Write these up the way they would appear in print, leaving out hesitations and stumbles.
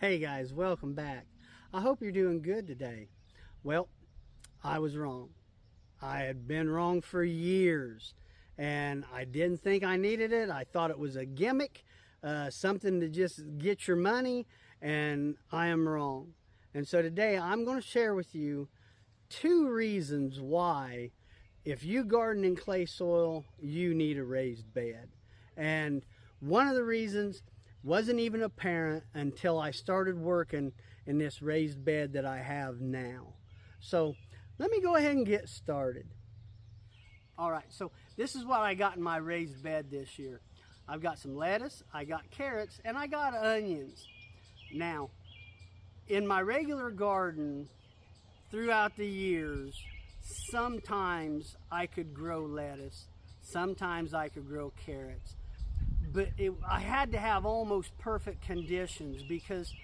Hey guys, welcome back. I hope you're doing good today. Well, I was wrong. I had been wrong for years and I didn't think I needed it. I thought it was a gimmick, something to just get your money, and I am wrong. And so today I'm going to share with you 2 reasons why, if you garden in clay soil, you need a raised bed. And one of the reasons wasn't even apparent until I started working in this raised bed that I have now. So let me go ahead and get started. All right, so this is what I got in my raised bed this year. I've got some lettuce, I got carrots, and I got onions. Now, in my regular garden, throughout the years, sometimes I could grow lettuce, sometimes I could grow carrots. But I had to have almost perfect conditions, because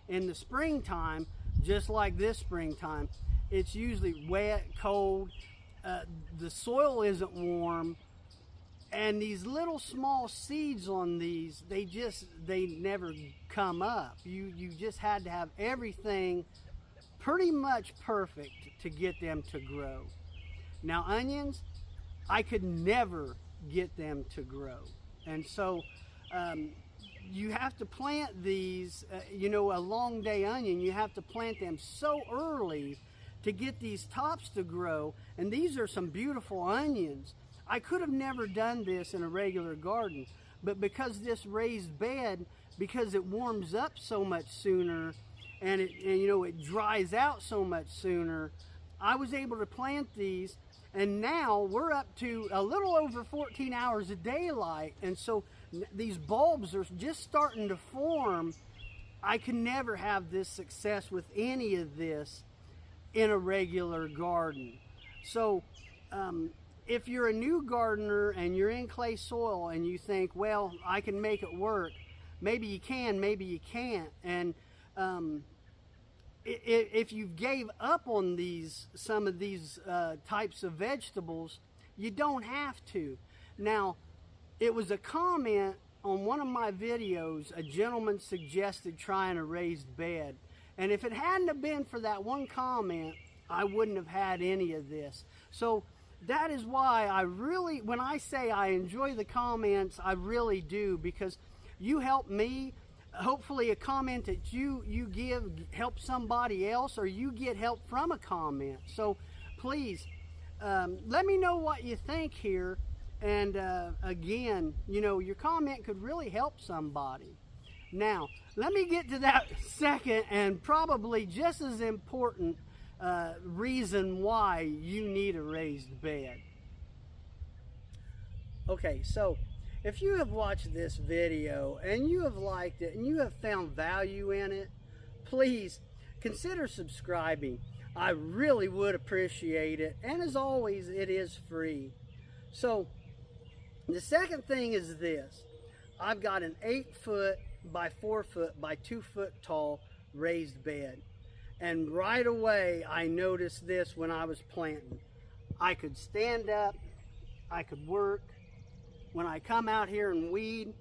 in the springtime, just like this springtime, it's usually wet, cold, the soil isn't warm, and these little small seeds on these, they never come up. You just had to have everything pretty much perfect to get them to grow. Now onions, I could never get them to grow. And so you have to plant these, a long day onion, you have to plant them so early to get these tops to grow. And these are some beautiful onions. I could have never done this in a regular garden, but because this raised bed, because it warms up so much sooner and it dries out so much sooner, I was able to plant these. And now we're up to a little over 14 hours of daylight. And so these bulbs are just starting to form. I can never have this success with any of this in a regular garden. So if you're a new gardener and you're in clay soil and you think, well, I can make it work, maybe you can, maybe you can't. And if you gave up on some of these types of vegetables, you don't have to. Now, it was a comment on one of my videos, a gentleman suggested trying a raised bed. And if it hadn't have been for that one comment, I wouldn't have had any of this. So that is why when I say I enjoy the comments, I really do, because you help me. Hopefully a comment that you give helps somebody else, or you get help from a comment. So please let me know what you think here. And again, your comment could really help somebody. Now let me get to that second and probably just as important reason why you need a raised bed. Okay, so if you have watched this video and you have liked it and you have found value in it, please consider subscribing. I really would appreciate it. And as always, it is free. So the second thing is this. I've got an 8-foot by 4-foot by 2-foot tall raised bed. And right away, I noticed this when I was planting. I could stand up, I could work. When I come out here and weed,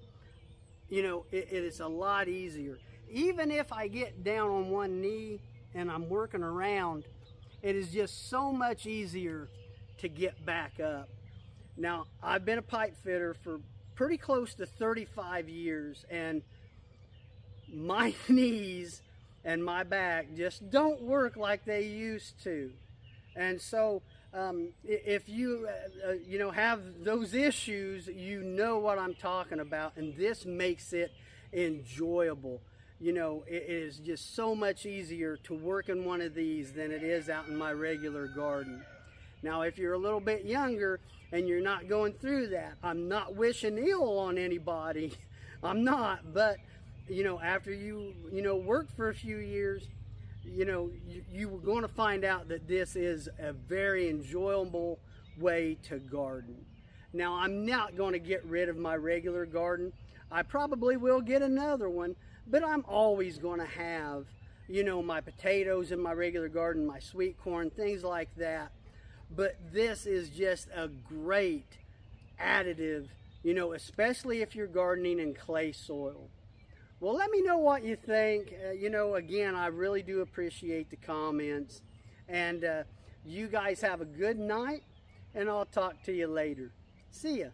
it is a lot easier. Even if I get down on one knee and I'm working around, it is just so much easier to get back up. Now, I've been a pipe fitter for pretty close to 35 years, and my knees and my back just don't work like they used to. And so if you have those issues, you know what I'm talking about, and this makes it enjoyable. It is just so much easier to work in one of these than it is out in my regular garden. Now, if you're a little bit younger and you're not going through that, I'm not wishing ill on anybody. I'm not, but after you work for a few years, you were going to find out that this is a very enjoyable way to garden. Now, I'm not going to get rid of my regular garden. I probably will get another one, but I'm always going to have, my potatoes in my regular garden, my sweet corn, things like that. But this is just a great additive, especially if you're gardening in clay soil. Well, let me know what you think. You know, again, I really do appreciate the comments. And you guys have a good night, and I'll talk to you later. See ya.